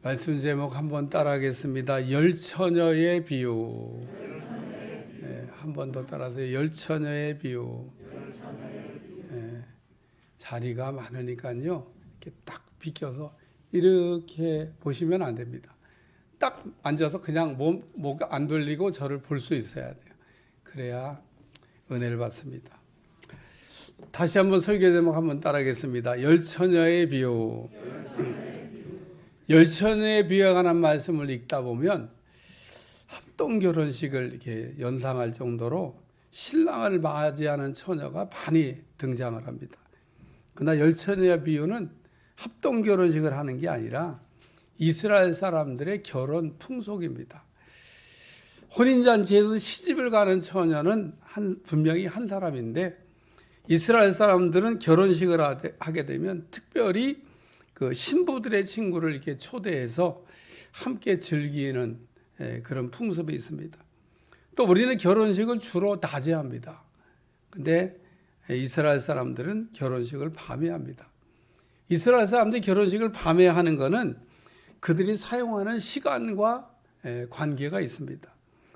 말씀 제목 한번 따라하겠습니다. 열처녀의 비유. 한 번 더 따라하세요. 열처녀의 비유. 자리가 많으니까요. 이렇게 딱 비껴서 이렇게 보시면 안 됩니다. 딱 앉아서 그냥 목 안 돌리고 저를 볼 수 있어야 돼요. 그래야 은혜를 받습니다. 다시 한번 설교 제목 한번 따라하겠습니다. 열처녀의 비유. 열처녀의 비유에 관한 말씀을 읽다 보면 합동 결혼식을 이렇게 연상할 정도로 신랑을 맞이하는 처녀가 많이 등장을 합니다. 그러나 열처녀의 비유는 합동 결혼식을 하는 게 아니라 이스라엘 사람들의 결혼 풍속입니다. 혼인잔치에서 시집을 가는 처녀는 분명히 한 사람인데 이스라엘 사람들은 결혼식을 하게 되면 특별히 그 신부들의 친구를 이렇게 초대해서 함께 즐기는 그런 풍습이 있습니다. 또 우리는 결혼식을 주로 낮에 합니다. 근데 이스라엘 사람들은 결혼식을 밤에 합니다. 이스라엘 사람들이 결혼식을 밤에 하는 것은 그들이 사용하는 시간과 관계가 있습니다.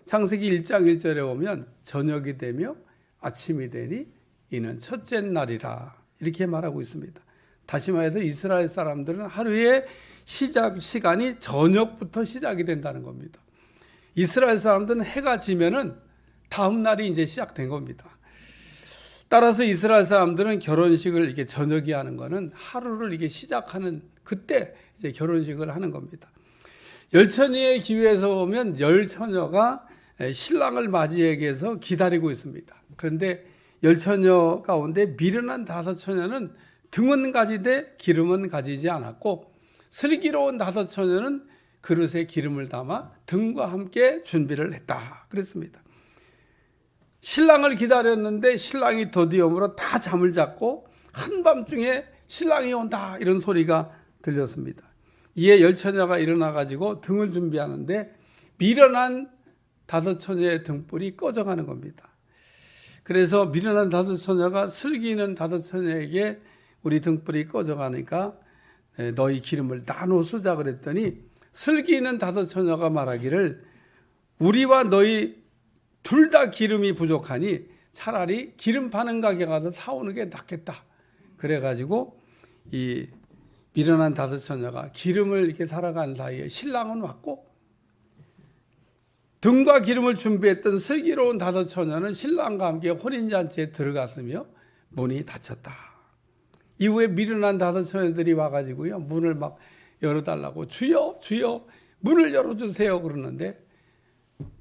창세기 1장 1절에 보면 저녁이 되며 아침이 되니 이는 첫째 날이라 이렇게 말하고 있습니다. 다시 말해서 이스라엘 사람들은 하루의 시작 시간이 저녁부터 시작이 된다는 겁니다. 이스라엘 사람들은 해가 지면은 다음 날이 이제 시작된 겁니다. 따라서 이스라엘 사람들은 결혼식을 이렇게 저녁에 하는 거는 하루를 이렇게 시작하는 그때 이제 결혼식을 하는 겁니다. 열처녀의 기회에서 보면 열처녀가 신랑을 맞이하기 위해서 기다리고 있습니다. 그런데 열처녀 가운데 미련한 다섯 처녀는 등은 가지되 기름은 가지지 않았고 슬기로운 다섯 처녀는 그릇에 기름을 담아 등과 함께 준비를 했다 그랬습니다. 신랑을 기다렸는데 신랑이 더디움으로 다 잠을 잤고 한밤중에 신랑이 온다 이런 소리가 들렸습니다. 이에 열처녀가 일어나 가지고 등을 준비하는데 미련한 다섯 처녀의 등불이 꺼져가는 겁니다. 그래서 미련한 다섯 처녀가 슬기는 다섯 처녀에게 우리 등불이 꺼져가니까 너희 기름을 나눠 쓰자 그랬더니 슬기는 다섯 처녀가 말하기를 우리와 너희 둘 다 기름이 부족하니 차라리 기름 파는 가게 가서 사오는 게 낫겠다. 그래가지고 이 미련한 다섯 처녀가 기름을 이렇게 사러 간 사이에 신랑은 왔고 등과 기름을 준비했던 슬기로운 다섯 처녀는 신랑과 함께 혼인잔치에 들어갔으며 문이 닫혔다. 이후에 미련한 다섯 처녀들이 와가지고요 문을 막 열어달라고 주여 주여 문을 열어주세요 그러는데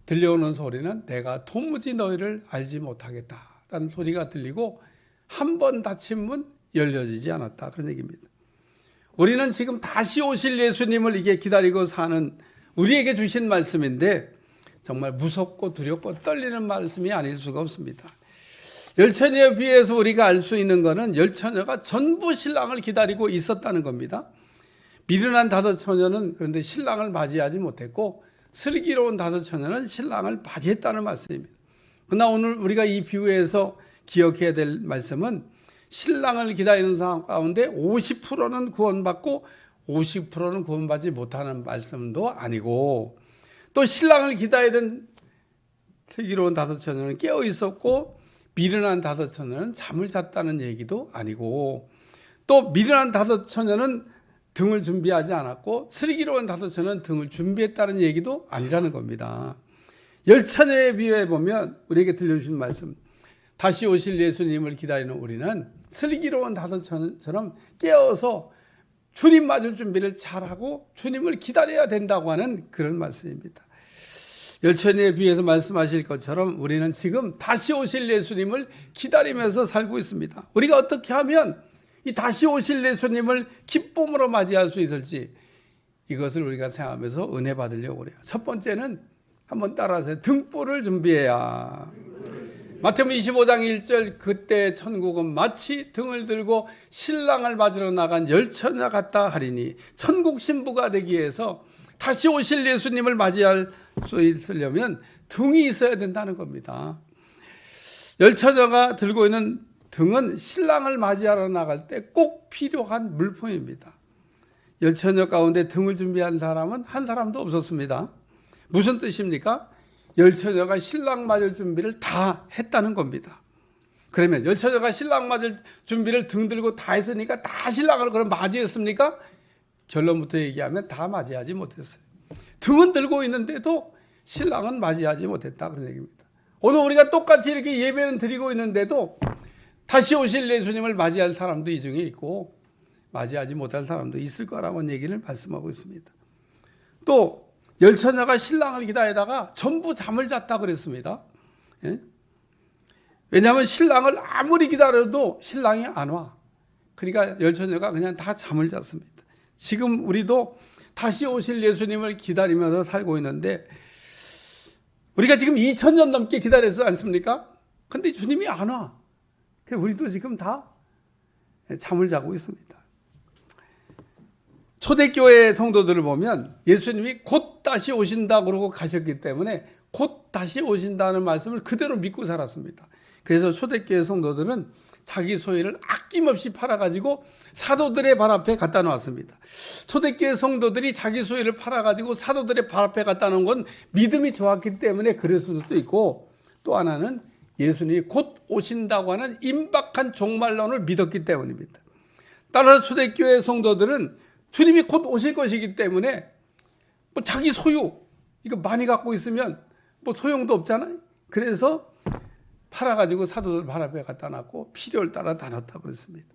들려오는 소리는 내가 도무지 너희를 알지 못하겠다라는 소리가 들리고 한 번 닫힌 문 열려지지 않았다 그런 얘기입니다. 우리는 지금 다시 오실 예수님을 이게 기다리고 사는 우리에게 주신 말씀인데 정말 무섭고 두렵고 떨리는 말씀이 아닐 수가 없습니다. 열처녀에 비해서 우리가 알 수 있는 것은 열처녀가 전부 신랑을 기다리고 있었다는 겁니다. 미련한 다섯 처녀는 그런데 신랑을 맞이하지 못했고 슬기로운 다섯 처녀는 신랑을 맞이했다는 말씀입니다. 그러나 오늘 우리가 이 비유에서 기억해야 될 말씀은 신랑을 기다리는 상황 가운데 50%는 구원받고 50%는 구원받지 못하는 말씀도 아니고 또 신랑을 기다리던 슬기로운 다섯 처녀는 깨어 있었고 미련한 다섯 처녀는 잠을 잤다는 얘기도 아니고 또 미련한 다섯 처녀는 등을 준비하지 않았고 슬기로운 다섯 처녀는 등을 준비했다는 얘기도 아니라는 겁니다. 열처녀에 비해 보면 우리에게 들려주신 말씀 다시 오실 예수님을 기다리는 우리는 슬기로운 다섯 처녀처럼 깨어서 주님 맞을 준비를 잘하고 주님을 기다려야 된다고 하는 그런 말씀입니다. 열처녀에 비해서 말씀하실 것처럼 우리는 지금 다시 오실 예수님을 기다리면서 살고 있습니다. 우리가 어떻게 하면 이 다시 오실 예수님을 기쁨으로 맞이할 수 있을지 이것을 우리가 생각하면서 은혜 받으려고 그래요. 첫 번째는 한번 따라하세요. 등불을 준비해야. 마태복음 25장 1절 그때 천국은 마치 등을 들고 신랑을 맞으러 나간 열처녀 같다 하리니 천국 신부가 되기 위해서 다시 오실 예수님을 맞이할 수 있으려면 등이 있어야 된다는 겁니다. 열처녀가 들고 있는 등은 신랑을 맞이하러 나갈 때 꼭 필요한 물품입니다. 열처녀 가운데 등을 준비한 사람은 한 사람도 없었습니다. 무슨 뜻입니까? 열처녀가 신랑 맞을 준비를 다 했다는 겁니다. 그러면 열처녀가 신랑 맞을 준비를 등 들고 다 했으니까 다 신랑을 그럼 맞이했습니까? 결론부터 얘기하면 다 맞이하지 못했어요. 등은 들고 있는데도 신랑은 맞이하지 못했다, 그런 얘기입니다. 오늘 우리가 똑같이 이렇게 예배는 드리고 있는데도 다시 오실 예수님을 맞이할 사람도 이 중에 있고 맞이하지 못할 사람도 있을 거라는 얘기를 말씀하고 있습니다. 또 열처녀가 신랑을 기다리다가 전부 잠을 잤다 그랬습니다. 예? 왜냐하면 신랑을 아무리 기다려도 신랑이 안 와. 그러니까 열처녀가 그냥 다 잠을 잤습니다. 지금 우리도 다시 오실 예수님을 기다리면서 살고 있는데 우리가 지금 2000년 넘게 기다렸지 않습니까? 근데 주님이 안 와. 그래서 우리도 지금 다 잠을 자고 있습니다. 초대교회 성도들을 보면 예수님이 곧 다시 오신다 그러고 가셨기 때문에 곧 다시 오신다는 말씀을 그대로 믿고 살았습니다. 그래서 초대교회 성도들은 자기 소유를 아낌없이 팔아가지고 사도들의 발 앞에 갖다 놓았습니다. 초대교회 성도들이 자기 소유를 팔아가지고 사도들의 발 앞에 갖다 놓은 건 믿음이 좋았기 때문에 그랬을 수도 있고, 또 하나는 예수님이 곧 오신다고 하는 임박한 종말론을 믿었기 때문입니다. 따라서 초대교회 성도들은 주님이 곧 오실 것이기 때문에 뭐 자기 소유 이거 많이 갖고 있으면 뭐 소용도 없잖아요. 그래서 팔아가지고 사도들 발 앞에 갖다 놨고 필요를 따라 다녔다 그랬습니다.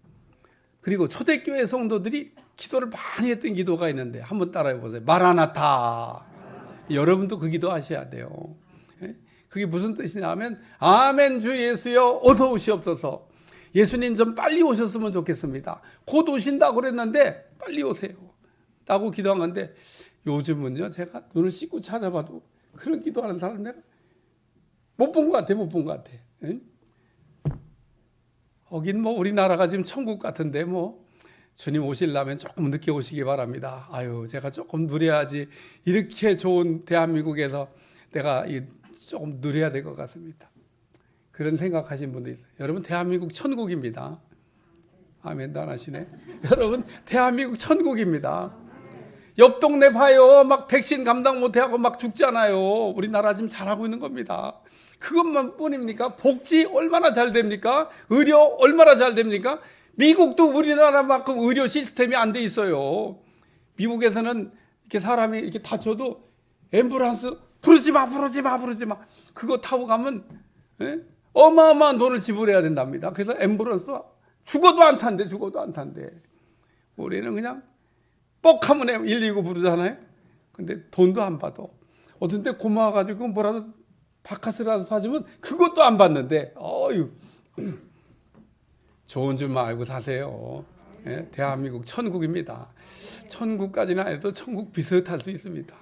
그리고 초대교회 성도들이 기도를 많이 했던 기도가 있는데 한번 따라해 보세요. 마라나타. 여러분도 그 기도 하셔야 돼요. 그게 무슨 뜻이냐면 아멘 주 예수여 어서 오시옵소서. 예수님 좀 빨리 오셨으면 좋겠습니다. 곧 오신다고 그랬는데 빨리 오세요 라고 기도한 건데, 요즘은요 제가 눈을 씻고 찾아봐도 그런 기도하는 사람 내가 못 본 것 같아. 응? 거긴 뭐 우리나라가 지금 천국 같은데 뭐 주님 오시려면 조금 늦게 오시기 바랍니다. 아유 제가 조금 누려야지, 이렇게 좋은 대한민국에서 내가 조금 누려야 될 것 같습니다. 그런 생각하신 분들 있어요. 여러분 대한민국 천국입니다. 아멘도 안 하시네. 여러분 대한민국 천국입니다. 옆 동네 봐요. 막 백신 감당 못하고 막 죽잖아요. 우리나라 지금 잘하고 있는 겁니다. 그것만 뿐입니까? 복지 얼마나 잘 됩니까? 의료 얼마나 잘 됩니까? 미국도 우리나라만큼 의료 시스템이 안 돼 있어요. 미국에서는 이렇게 사람이 이렇게 다쳐도 앰뷸런스 부르지 마. 그거 타고 가면 어마어마한 돈을 지불해야 된답니다. 그래서 앰뷸런스 죽어도 안 탄대. 우리는 그냥 뻑하면 119 부르잖아요. 근데 돈도 안 받아. 어떤 때 고마워가지고 뭐라도 바카스라도 사주면 그것도 안 받는데, 어휴, 좋은 줄만 알고 사세요. 대한민국 천국입니다. 천국까지는 아니어도 천국 비슷할 수 있습니다.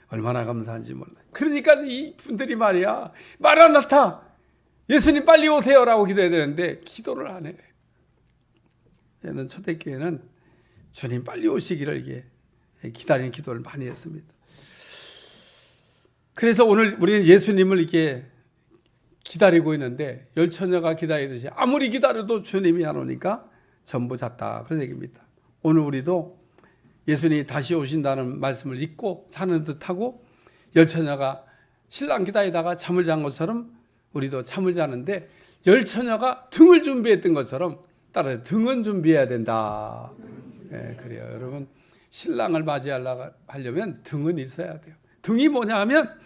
얼마나 감사한지 몰라요. 그러니까 이 분들이 말이야, 마라나타 예수님 빨리 오세요라고 기도해야 되는데 기도를 안 해. 얘는 초대교회는 주님 빨리 오시기를 이게 기다리는 기도를 많이 했습니다. 그래서 오늘 우리는 예수님을 이렇게 기다리고 있는데 열처녀가 기다리듯이 아무리 기다려도 주님이 안 오니까 전부 잤다, 그런 얘기입니다. 오늘 우리도 예수님이 다시 오신다는 말씀을 잊고 사는 듯하고 열처녀가 신랑 기다리다가 잠을 잔 것처럼 우리도 잠을 자는데, 열처녀가 등을 준비했던 것처럼 따라서 등은 준비해야 된다. 그래요. 여러분 신랑을 맞이하려면 등은 있어야 돼요. 등이 뭐냐 하면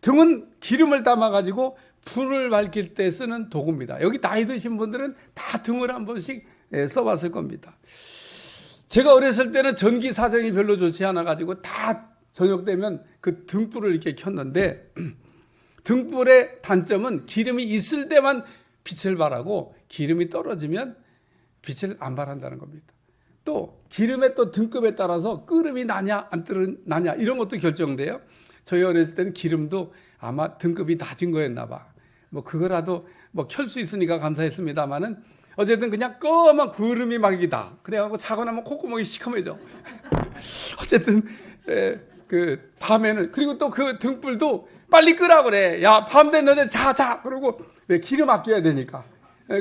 등은 기름을 담아가지고 불을 밝힐 때 쓰는 도구입니다. 여기 나이 드신 분들은 다 등을 한 번씩 써봤을 겁니다. 제가 어렸을 때는 전기 사정이 별로 좋지 않아가지고 다 저녁 되면 그 등불을 이렇게 켰는데, 등불의 단점은 기름이 있을 때만 빛을 발하고 기름이 떨어지면 빛을 안 발한다는 겁니다. 또 기름의 또 등급에 따라서 끓음이 나냐 안 나냐 이런 것도 결정돼요. 저희 어렸을 때는 기름도 아마 등급이 낮은 거였나 봐. 뭐 그거라도 뭐 켤 수 있으니까 감사했습니다만은 어쨌든 그냥 검은 구름이 막이다. 그래갖고 자고 나면 콧구멍이 시커매져. 어쨌든 그 밤에는, 그리고 또 그 등불도 빨리 끄라 그래. 야, 밤 됐는데 자. 그러고 왜 기름 아껴야 되니까.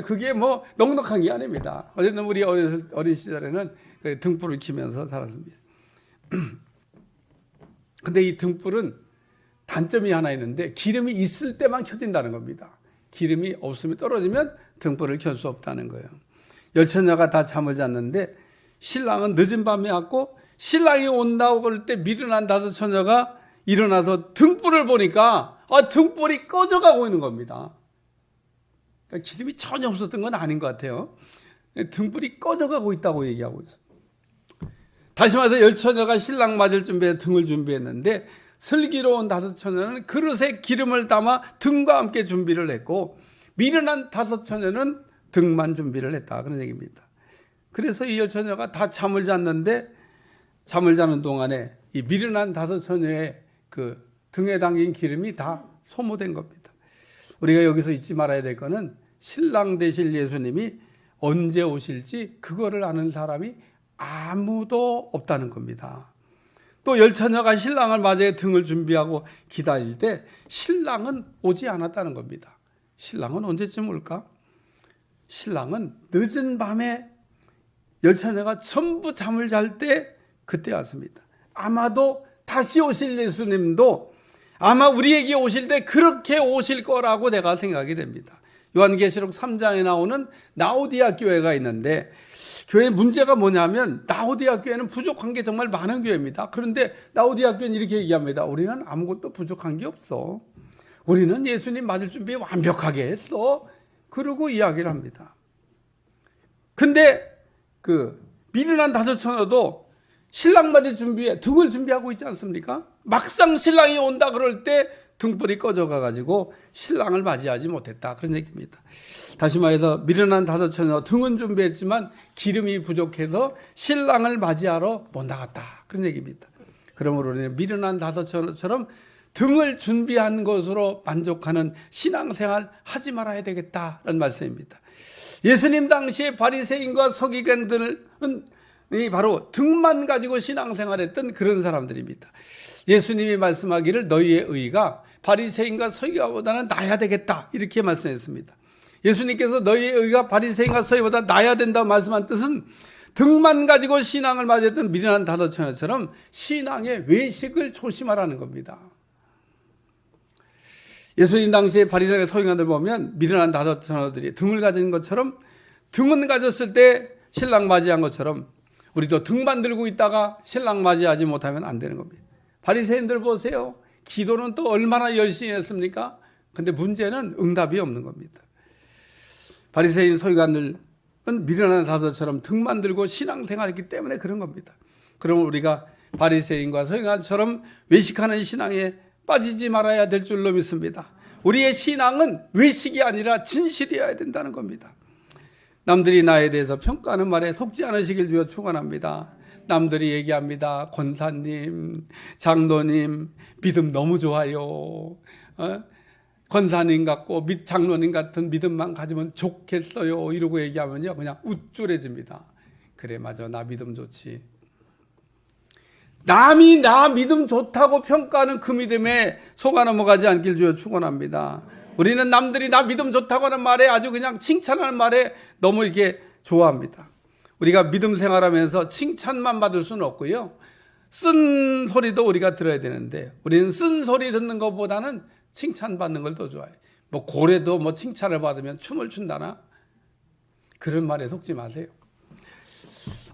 그게 뭐 넉넉한 게 아닙니다. 어쨌든 우리 어린 시절에는 등불을 키면서 살았습니다. 근데 이 등불은 단점이 하나 있는데 기름이 있을 때만 켜진다는 겁니다. 기름이 없으면 떨어지면 등불을 켤 수 없다는 거예요. 열처녀가 다 잠을 잤는데 신랑은 늦은 밤에 왔고, 신랑이 온다고 그럴 때 미련한 다섯 처녀가 일어나서 등불을 보니까 등불이 꺼져가고 있는 겁니다. 그러니까 기름이 전혀 없었던 건 아닌 것 같아요. 등불이 꺼져가고 있다고 얘기하고 있어요. 다시 말해서 열처녀가 신랑 맞을 준비해 등을 준비했는데, 슬기로운 다섯 처녀는 그릇에 기름을 담아 등과 함께 준비를 했고, 미련한 다섯 처녀는 등만 준비를 했다, 그런 얘기입니다. 그래서 이 열처녀가 다 잠을 잤는데, 잠을 자는 동안에 이 미련한 다섯 처녀의 그 등에 담긴 기름이 다 소모된 겁니다. 우리가 여기서 잊지 말아야 될 거는 신랑 되실 예수님이 언제 오실지 그거를 아는 사람이 아무도 없다는 겁니다. 또 열처녀가 신랑을 맞이해 등을 준비하고 기다릴 때 신랑은 오지 않았다는 겁니다. 신랑은 언제쯤 올까? 신랑은 늦은 밤에 열처녀가 전부 잠을 잘 때 그때 왔습니다. 아마도 다시 오실 예수님도 아마 우리에게 오실 때 그렇게 오실 거라고 내가 생각이 됩니다. 요한계시록 3장에 나오는 라오디아 교회가 있는데, 교회의 문제가 뭐냐면 라오디아 교회는 부족한 게 정말 많은 교회입니다. 그런데 라오디아 교회는 이렇게 얘기합니다. 우리는 아무것도 부족한 게 없어. 우리는 예수님 맞을 준비 완벽하게 했어. 그러고 이야기를 합니다. 근데 그 미련한 다섯 처녀도 신랑 맞을 준비에 등을 준비하고 있지 않습니까? 막상 신랑이 온다 그럴 때 등불이 꺼져가 가지고 신랑을 맞이하지 못했다, 그런 얘기입니다. 다시 말해서 미련한 다섯 처녀 등은 준비했지만 기름이 부족해서 신랑을 맞이하러 못 나갔다, 그런 얘기입니다. 그러므로 우리는 미련한 다섯 처녀처럼 등을 준비한 것으로 만족하는 신앙생활 하지 말아야 되겠다는 말씀입니다. 예수님 당시에 바리새인과 서기관들은 바로 등만 가지고 신앙생활했던 그런 사람들입니다. 예수님이 말씀하기를 너희의 의가 바리새인과 서기관보다는 나아야 되겠다, 이렇게 말씀했습니다. 예수님께서 너희의 의가 바리새인과 서기관보다 나아야 된다고 말씀한 뜻은 등만 가지고 신앙을 맞이했던 미련한 다섯 처녀처럼 신앙의 외식을 조심하라는 겁니다. 예수님 당시에 바리새인과 서기관들 보면 미련한 다섯 처녀들이 등을 가진 것처럼, 등은 가졌을 때 신랑 맞이한 것처럼 우리도 등만 들고 있다가 신랑 맞이하지 못하면 안 되는 겁니다. 바리새인들 보세요. 기도는 또 얼마나 열심히 했습니까? 근데 문제는 응답이 없는 겁니다. 바리새인 서기관들은 미련한 다섯처럼 등만 들고 신앙생활했기 때문에 그런 겁니다. 그러면 우리가 바리새인과 서기관처럼 외식하는 신앙에 빠지지 말아야 될 줄로 믿습니다. 우리의 신앙은 외식이 아니라 진실이어야 된다는 겁니다. 남들이 나에 대해서 평가하는 말에 속지 않으시길 주여 축원합니다. 남들이 얘기합니다. 권사님, 장로님 믿음 너무 좋아요. 권사님 같고 장로님 같은 믿음만 가지면 좋겠어요, 이러고 얘기하면요 그냥 우쭐해집니다. 그래, 맞아, 나 믿음 좋지. 남이 나 믿음 좋다고 평가하는 그 믿음에 속아 넘어가지 않길 주여 축원합니다. 우리는 남들이 나 믿음 좋다고 하는 말에, 아주 그냥 칭찬하는 말에 너무 이렇게 좋아합니다. 우리가 믿음 생활하면서 칭찬만 받을 수는 없고요, 쓴 소리도 우리가 들어야 되는데, 우리는 쓴 소리 듣는 것보다는 칭찬 받는 걸 더 좋아해요. 뭐 고래도 뭐 칭찬을 받으면 춤을 춘다나, 그런 말에 속지 마세요.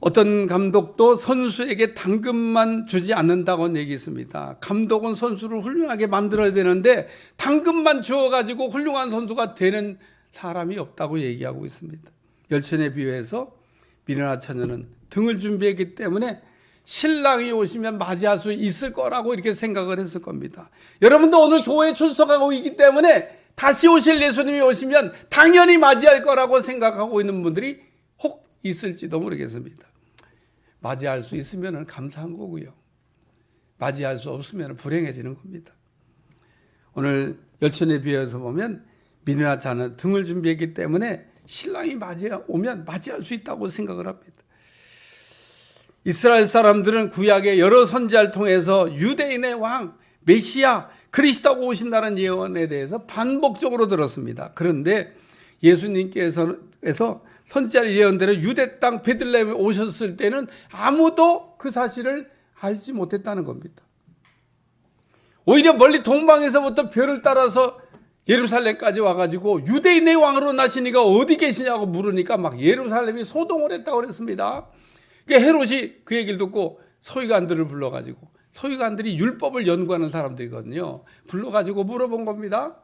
어떤 감독도 선수에게 당근만 주지 않는다고 얘기했습니다. 감독은 선수를 훌륭하게 만들어야 되는데 당근만 주어가지고 훌륭한 선수가 되는 사람이 없다고 얘기하고 있습니다. 열천에 비유해서 미련한 처녀는 등을 준비했기 때문에 신랑이 오시면 맞이할 수 있을 거라고 이렇게 생각을 했을 겁니다. 여러분도 오늘 교회에 출석하고 있기 때문에 다시 오실 예수님이 오시면 당연히 맞이할 거라고 생각하고 있는 분들이 혹 있을지도 모르겠습니다. 맞이할 수 있으면 감사한 거고요, 맞이할 수 없으면 불행해지는 겁니다. 오늘 열천에 비해서 보면 미련한 자는 등을 준비했기 때문에 신랑이 오면 맞이할 수 있다고 생각을 합니다. 이스라엘 사람들은 구약의 여러 선지자를 통해서 유대인의 왕 메시아 그리스도가 오신다는 예언에 대해서 반복적으로 들었습니다. 그런데 예수님께서 선지자 예언대로 유대 땅 베들레헴에 오셨을 때는 아무도 그 사실을 알지 못했다는 겁니다. 오히려 멀리 동방에서부터 별을 따라서 예루살렘까지 와가지고 유대인의 왕으로 나시니가 어디 계시냐고 물으니까 막 예루살렘이 소동을 했다고 그랬습니다. 그러니까 헤롯이 그 얘기를 듣고 서기관들을 불러가지고, 서기관들이 율법을 연구하는 사람들이거든요. 불러가지고 물어본 겁니다.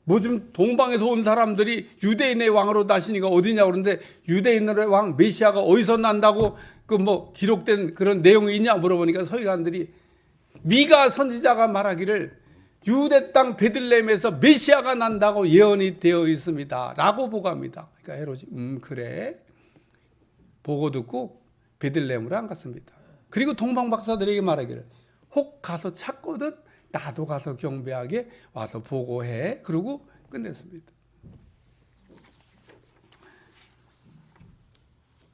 뭐 좀 동방에서 온 사람들이 유대인의 왕으로 나시니가 어디냐고 그러는데 유대인의 왕 메시아가 어디서 난다고 그 뭐 기록된 그런 내용이 있냐 물어보니까 서기관들이 미가 선지자가 말하기를 유대 땅 베들레헴에서 메시아가 난다고 예언이 되어 있습니다 라고 보고합니다. 그러니까 헤롯이 그래 보고 듣고 베들레헴으로 안 갔습니다. 그리고 동방 박사들에게 말하기를 혹 가서 찾거든 나도 가서 경배하게 와서 보고해. 그러고 끝냈습니다.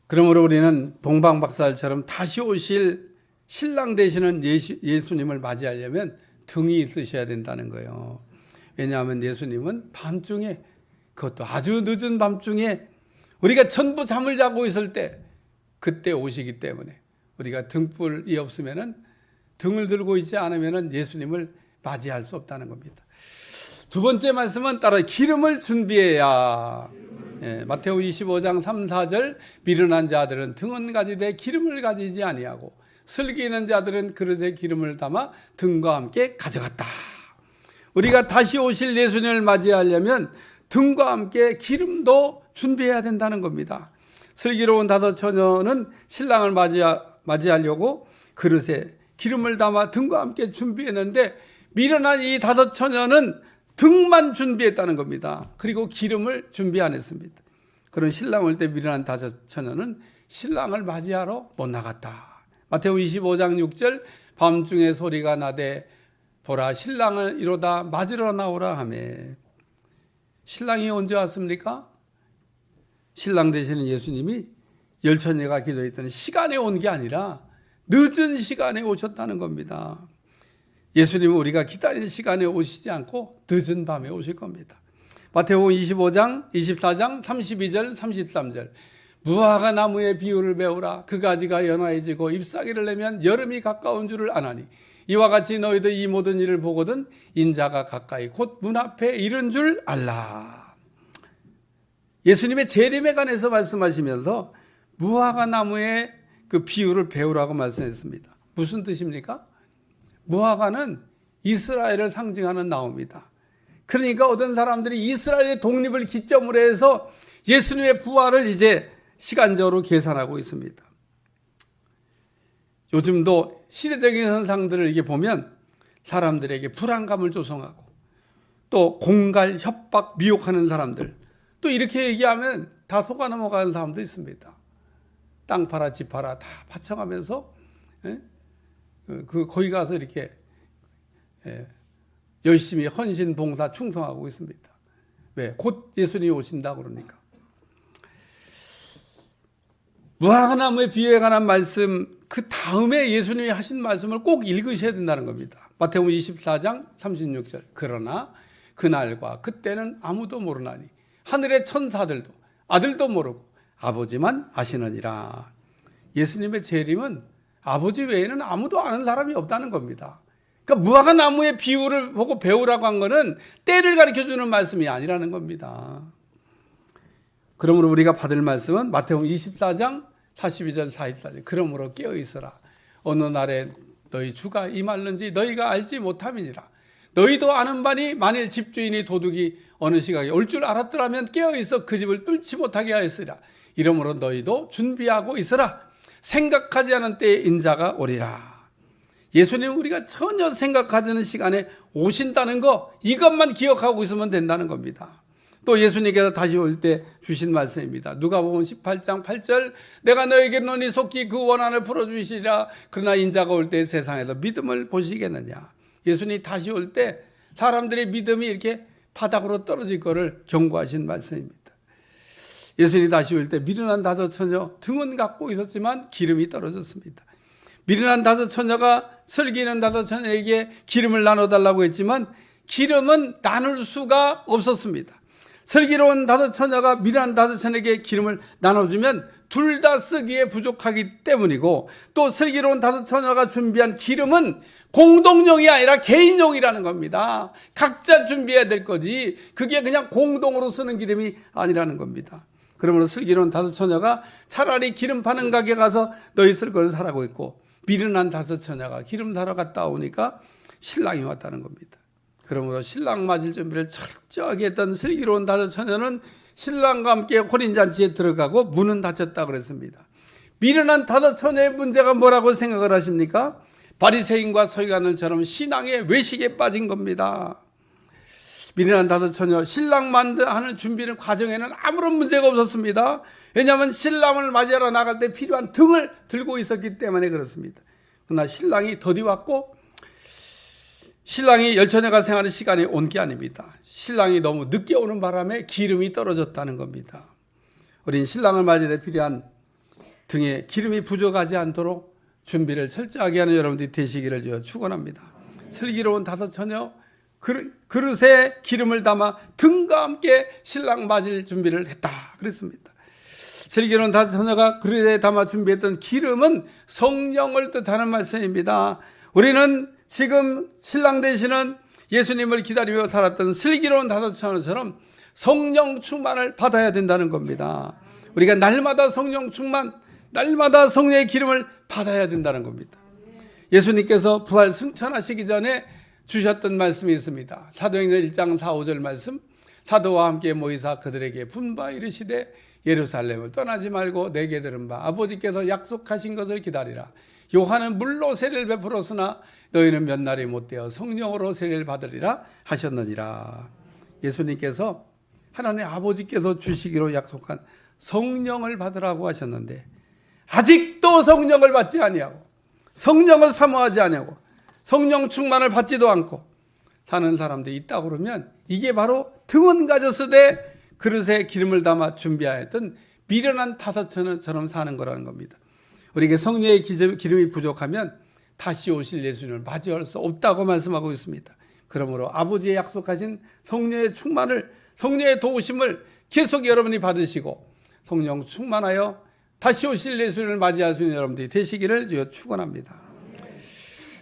그러므로 우리는 동방 박사들처럼 다시 오실 신랑 되시는 예수님을 맞이하려면 등이 있으셔야 된다는 거예요. 왜냐하면 예수님은 밤중에, 그것도 아주 늦은 밤중에 우리가 전부 잠을 자고 있을 때 그때 오시기 때문에 우리가 등불이 없으면은, 등을 들고 있지 않으면은 예수님을 맞이할 수 없다는 겁니다. 두 번째 말씀은 따라 기름을 준비해야. 마태오 25장 3, 4절 미련한 자들은 등은 가지되 기름을 가지지 아니하고 슬기는 자들은 그릇에 기름을 담아 등과 함께 가져갔다. 우리가 다시 오실 예수님을 맞이하려면 등과 함께 기름도 준비해야 된다는 겁니다. 슬기로운 다섯 처녀는 신랑을 맞이하려고 그릇에 기름을 담아 등과 함께 준비했는데 미련한 이 다섯 처녀는 등만 준비했다는 겁니다. 그리고 기름을 준비 안 했습니다. 그런 신랑 올 때 미련한 다섯 처녀는 신랑을 맞이하러 못 나갔다. 마태오 25장 6절 밤중에 소리가 나되 보라 신랑을 이루다 맞으러 나오라 하며. 신랑이 언제 왔습니까? 신랑 되시는 예수님이 열 처녀가 기도했던 시간에 온 게 아니라 늦은 시간에 오셨다는 겁니다. 예수님은 우리가 기다리는 시간에 오시지 않고 늦은 밤에 오실 겁니다. 마태복음 25장, 24장, 32절, 33절 무화과 나무의 비유를 배우라. 그 가지가 연화해지고 잎사귀를 내면 여름이 가까운 줄을 아나니 이와 같이 너희도 이 모든 일을 보거든 인자가 가까이 곧 문 앞에 이른 줄 알라. 예수님의 재림에 관해서 말씀하시면서 무화과 나무의 그 비유를 배우라고 말씀했습니다. 무슨 뜻입니까? 무화과는 이스라엘을 상징하는 나무입니다. 그러니까 어떤 사람들이 이스라엘의 독립을 기점으로 해서 예수님의 부활을 이제 시간적으로 계산하고 있습니다. 요즘도 시대적인 현상들을 이게 보면 사람들에게 불안감을 조성하고 또 공갈, 협박, 미혹하는 사람들, 또 이렇게 얘기하면 다 속아 넘어가는 사람도 있습니다. 땅 팔아 집 팔아 다 바쳐가면서 거기 가서 이렇게 열심히 헌신, 봉사, 충성하고 있습니다. 왜? 곧 예수님이 오신다 그러니까. 무화과나무의 비유에 관한 말씀, 그 다음에 예수님이 하신 말씀을 꼭 읽으셔야 된다는 겁니다. 마태복음 24장 36절 그러나 그날과 그때는 아무도 모르나니 하늘의 천사들도 아들도 모르고 아버지만 아시느니라. 예수님의 재림은 아버지 외에는 아무도 아는 사람이 없다는 겁니다. 그러니까 무화과 나무의 비유를 보고 배우라고 한 거는 때를 가르쳐주는 말씀이 아니라는 겁니다. 그러므로 우리가 받을 말씀은 마태복음 24장 42절 44절 그러므로 깨어있어라. 어느 날에 너희 주가 임할는지 너희가 알지 못함이니라. 너희도 아는 바니 만일 집주인이 도둑이 어느 시각에 올 줄 알았더라면 깨어있어 그 집을 뚫지 못하게 하였으리라. 이러므로 너희도 준비하고 있어라. 생각하지 않은 때에 인자가 오리라. 예수님은 우리가 전혀 생각하지 않는 시간에 오신다는 거, 이것만 기억하고 있으면 된다는 겁니다. 또 예수님께서 다시 올 때 주신 말씀입니다. 누가복음 18장 8절 내가 너에게 논히 속히 그 원한을 풀어주시리라. 그러나 인자가 올 때 세상에서 믿음을 보시겠느냐. 예수님이 다시 올 때 사람들의 믿음이 이렇게 바닥으로 떨어질 것을 경고하신 말씀입니다. 예수님이 다시 올 때 미련한 다섯 처녀 등은 갖고 있었지만 기름이 떨어졌습니다. 미련한 다섯 처녀가 슬기는 다섯 처녀에게 기름을 나눠달라고 했지만 기름은 나눌 수가 없었습니다. 슬기로운 다섯 처녀가 미련한 다섯 처녀에게 기름을 나눠주면 둘 다 쓰기에 부족하기 때문이고, 또 슬기로운 다섯 처녀가 준비한 기름은 공동용이 아니라 개인용이라는 겁니다. 각자 준비해야 될 거지 그게 그냥 공동으로 쓰는 기름이 아니라는 겁니다. 그러므로 슬기로운 다섯 처녀가 차라리 기름 파는 가게 가서 너희 쓸 것을 사라고 했고, 미련한 다섯 처녀가 기름 사러 갔다 오니까 신랑이 왔다는 겁니다. 그러므로 신랑 맞을 준비를 철저하게 했던 슬기로운 다섯 처녀는 신랑과 함께 혼인잔치에 들어가고 문은 닫혔다 그랬습니다. 미련한 다섯 처녀의 문제가 뭐라고 생각을 하십니까? 바리새인과 서기관들처럼 신앙의 외식에 빠진 겁니다. 미련한 다섯 처녀, 신랑 하는 준비는 과정에는 아무런 문제가 없었습니다. 왜냐하면 신랑을 맞이하러 나갈 때 필요한 등을 들고 있었기 때문에 그렇습니다. 그러나 신랑이 더디 왔고, 신랑이 열처녀가 생하는 시간이 온 게 아닙니다. 신랑이 너무 늦게 오는 바람에 기름이 떨어졌다는 겁니다. 우린 신랑을 맞이할 때 필요한 등에 기름이 부족하지 않도록 준비를 철저하게 하는 여러분들이 되시기를 축원합니다. 슬기로운 다섯 처녀, 그릇에 기름을 담아 등과 함께 신랑 맞을 준비를 했다 그랬습니다. 슬기로운 다섯 처녀가 그릇에 담아 준비했던 기름은 성령을 뜻하는 말씀입니다. 우리는 지금 신랑 되시는 예수님을 기다리며 살았던 슬기로운 다섯 처녀처럼 성령 충만을 받아야 된다는 겁니다. 우리가 날마다 성령 충만, 날마다 성령의 기름을 받아야 된다는 겁니다. 예수님께서 부활 승천하시기 전에 주셨던 말씀이 있습니다. 사도행전 1장 4, 5절 말씀, 사도와 함께 모이사 그들에게 분바 이르시되 예루살렘을 떠나지 말고 내게 들은 바 아버지께서 약속하신 것을 기다리라. 요한은 물로 세례를 베풀었으나 너희는 몇 날이 못되어 성령으로 세례를 받으리라 하셨느니라. 예수님께서 하나님 아버지께서 주시기로 약속한 성령을 받으라고 하셨는데 아직도 성령을 받지 아니하고 성령을 사모하지 아니하고 성령 충만을 받지도 않고 사는 사람들이 있다 그러면 이게 바로 등은 가졌으되 그릇에 기름을 담아 준비하였던 미련한 다섯 처녀처럼 사는 거라는 겁니다. 우리에게 성령의 기름이 부족하면 다시 오실 예수님을 맞이할 수 없다고 말씀하고 있습니다. 그러므로 아버지의 약속하신 성령의 충만을, 성령의 도우심을 계속 여러분이 받으시고 성령 충만하여 다시 오실 예수님을 맞이할 수 있는 여러분들이 되시기를 축원합니다.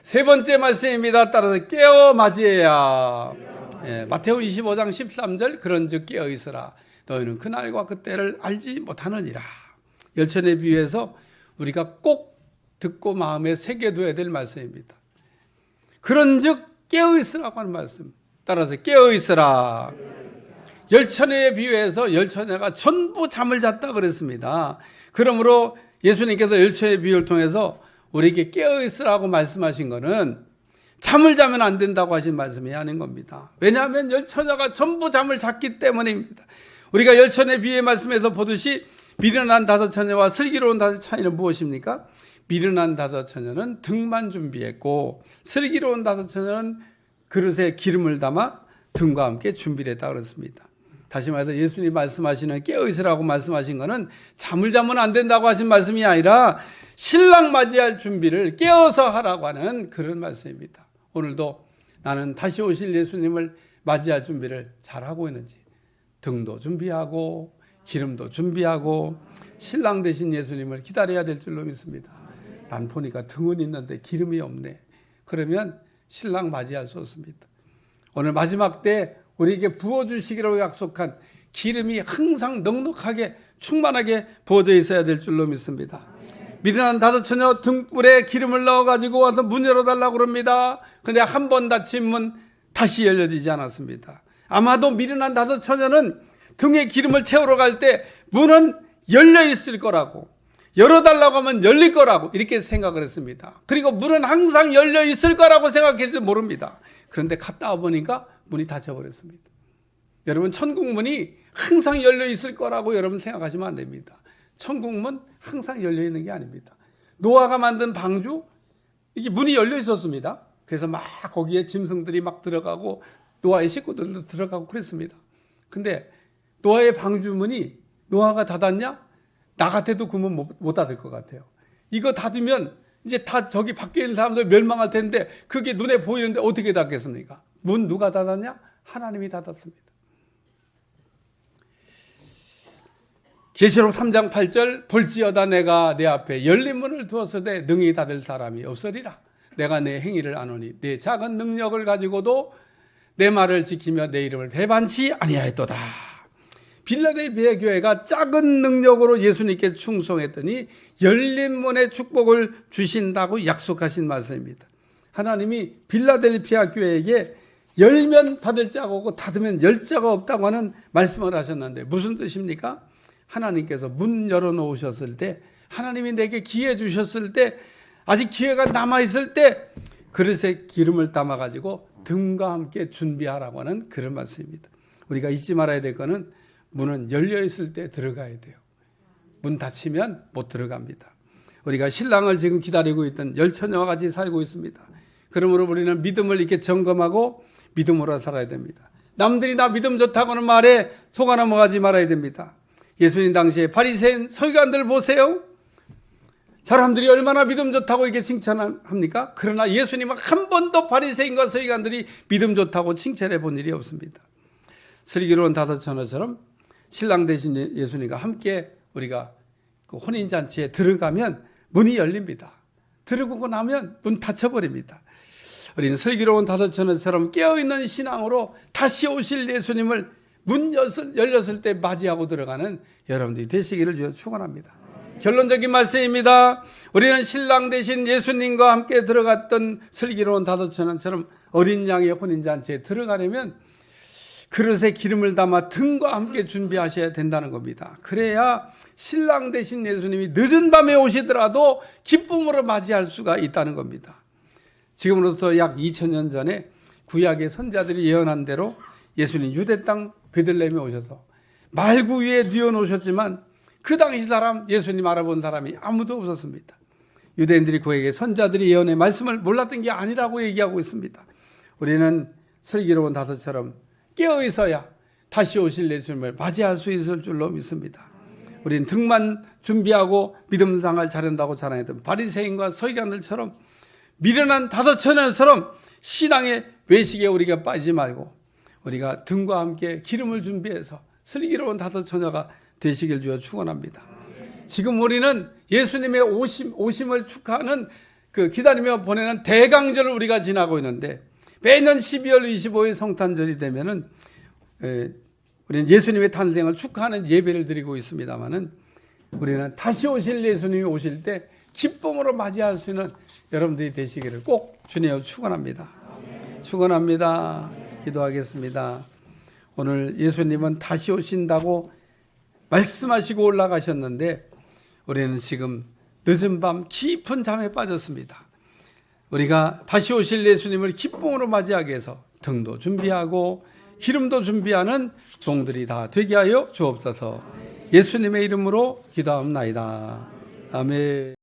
세 번째 말씀입니다. 따라서 깨어 맞이해야. 마태오 25장 13절 그런즉 깨어 있으라. 너희는 그날과 그때를 알지 못하느니라. 열천에 비유해서 우리가 꼭 듣고 마음에 새겨둬야 될 말씀입니다. 그런즉 깨어 있으라고 하는 말씀. 따라서 깨어 있으라. 열처녀에 비유해서 열처녀가 전부 잠을 잤다 그랬습니다. 그러므로 예수님께서 열처녀의 비유를 통해서 우리에게 깨어 있으라고 말씀하신 것은 잠을 자면 안 된다고 하신 말씀이 아닌 겁니다. 왜냐하면 열처녀가 전부 잠을 잤기 때문입니다. 우리가 열처녀의 비유의 말씀에서 보듯이 미련한 다섯 처녀와 슬기로운 다섯 차이는 무엇입니까? 미련한 다섯 처녀는 등만 준비했고 슬기로운 다섯 처녀는 그릇에 기름을 담아 등과 함께 준비를 했다 그랬습니다. 다시 말해서 예수님 말씀하시는 깨어있으라고 말씀하신 것은 잠을 자면 안 된다고 하신 말씀이 아니라 신랑 맞이할 준비를 깨어서 하라고 하는 그런 말씀입니다. 오늘도 나는 다시 오실 예수님을 맞이할 준비를 잘하고 있는지 등도 준비하고 기름도 준비하고 신랑 되신 예수님을 기다려야 될 줄로 믿습니다. 난 보니까 등은 있는데 기름이 없네. 그러면 신랑 맞이할 수 없습니다. 오늘 마지막 때 우리에게 부어주시기로 약속한 기름이 항상 넉넉하게 충만하게 부어져 있어야 될 줄로 믿습니다. 미련한 다섯 처녀 등불에 기름을 넣어가지고 와서 문 열어달라고 그럽니다. 그런데 한 번 닫힌 문 다시 열려지지 않았습니다. 아마도 미련한 다섯 처녀는 등에 기름을 채우러 갈 때 문은 열려 있을 거라고, 열어달라고 하면 열릴 거라고 이렇게 생각을 했습니다. 그리고 문은 항상 열려 있을 거라고 생각했지 모릅니다. 그런데 갔다 와보니까 문이 닫혀버렸습니다. 여러분, 천국 문이 항상 열려 있을 거라고 여러분 생각하시면 안 됩니다. 천국 문 항상 열려 있는 게 아닙니다. 노아가 만든 방주, 이게 문이 열려 있었습니다. 그래서 막 거기에 짐승들이 막 들어가고 노아의 식구들도 들어가고 그랬습니다. 근데 노아의 방주 문이 노아가 닫았냐? 나 같아도 그 문 못 닫을 것 같아요. 이거 닫으면 이제 다 저기 밖에 있는 사람들 멸망할 텐데 그게 눈에 보이는데 어떻게 닫겠습니까? 문 누가 닫았냐? 하나님이 닫았습니다. 계시록 3장 8절 볼지어다 내가 내 앞에 열린 문을 두었으되 능히 닫을 사람이 없으리라. 내가 내 행위를 아노니 내 작은 능력을 가지고도 내 말을 지키며 내 이름을 배반치 아니하였도다. 빌라델피아 교회가 작은 능력으로 예수님께 충성했더니 열린 문의 축복을 주신다고 약속하신 말씀입니다. 하나님이 빌라델피아 교회에게 열면 닫을 자가 없고 닫으면 열 자가 없다고 하는 말씀을 하셨는데 무슨 뜻입니까? 하나님께서 문 열어놓으셨을 때, 하나님이 내게 기회 주셨을 때, 아직 기회가 남아있을 때 그릇에 기름을 담아가지고 등과 함께 준비하라고 하는 그런 말씀입니다. 우리가 잊지 말아야 될 것은 문은 열려있을 때 들어가야 돼요. 문 닫히면 못 들어갑니다. 우리가 신랑을 지금 기다리고 있던 열처녀와 같이 살고 있습니다. 그러므로 우리는 믿음을 이렇게 점검하고 믿음으로 살아야 됩니다. 남들이 나 믿음 좋다고 하는 말에 속아 넘어가지 말아야 됩니다. 예수님 당시에 바리새인 서기관들 보세요. 사람들이 얼마나 믿음 좋다고 이렇게 칭찬합니까? 그러나 예수님은 한 번도 바리새인과 서기관들이 믿음 좋다고 칭찬해 본 일이 없습니다. 슬기로운 다섯처녀처럼 신랑 대신 예수님과 함께 우리가 그 혼인잔치에 들어가면 문이 열립니다. 들어오고 나면 문 닫혀버립니다. 우리는 슬기로운 다섯처녀처럼 깨어있는 신앙으로 다시 오실 예수님을 문 열렸을 때 맞이하고 들어가는 여러분들이 되시기를 주여 축원합니다. 결론적인 말씀입니다. 우리는 신랑 대신 예수님과 함께 들어갔던 슬기로운 다섯처녀처럼 어린 양의 혼인잔치에 들어가려면 그릇에 기름을 담아 등과 함께 준비하셔야 된다는 겁니다. 그래야 신랑 대신 예수님이 늦은 밤에 오시더라도 기쁨으로 맞이할 수가 있다는 겁니다. 지금으로부터 약 2000년 전에 구약의 선자들이 예언한 대로 예수님 유대 땅 베들레헴에 오셔서 말구 위에 뉘어놓으셨지만 그 당시 사람, 예수님 알아본 사람이 아무도 없었습니다. 유대인들이 그에게 선자들이 예언의 말씀을 몰랐던 게 아니라고 얘기하고 있습니다. 우리는 슬기로운 다섯처럼 깨어 있어야 다시 오실 예수님을 맞이할 수 있을 줄로 믿습니다. 우리는 등만 준비하고 믿음 생활 잘한다고 자랑했던 바리새인과 서기관들처럼 미련한 다섯처녀처럼 신앙의 외식에 우리가 빠지지 말고 우리가 등과 함께 기름을 준비해서 슬기로운 다섯처녀가 되시길 주여 축원합니다. 지금 우리는 예수님의 오심을 축하하는 그 기다리며 보내는 대강절을 우리가 지나고 있는데 매년 12월 25일 성탄절이 되면은 우리는 예수님의 탄생을 축하하는 예배를 드리고 있습니다만은 우리는 다시 오실 예수님이 오실 때 기쁨으로 맞이할 수 있는 여러분들이 되시기를 꼭 주님으로 축원합니다. 축원합니다. 기도하겠습니다. 오늘 예수님은 다시 오신다고 말씀하시고 올라가셨는데 우리는 지금 늦은 밤 깊은 잠에 빠졌습니다. 우리가 다시 오실 예수님을 기쁨으로 맞이하기 위해서 등도 준비하고 기름도 준비하는 종들이 다 되게 하여 주옵소서. 예수님의 이름으로 기도합니다. 아멘.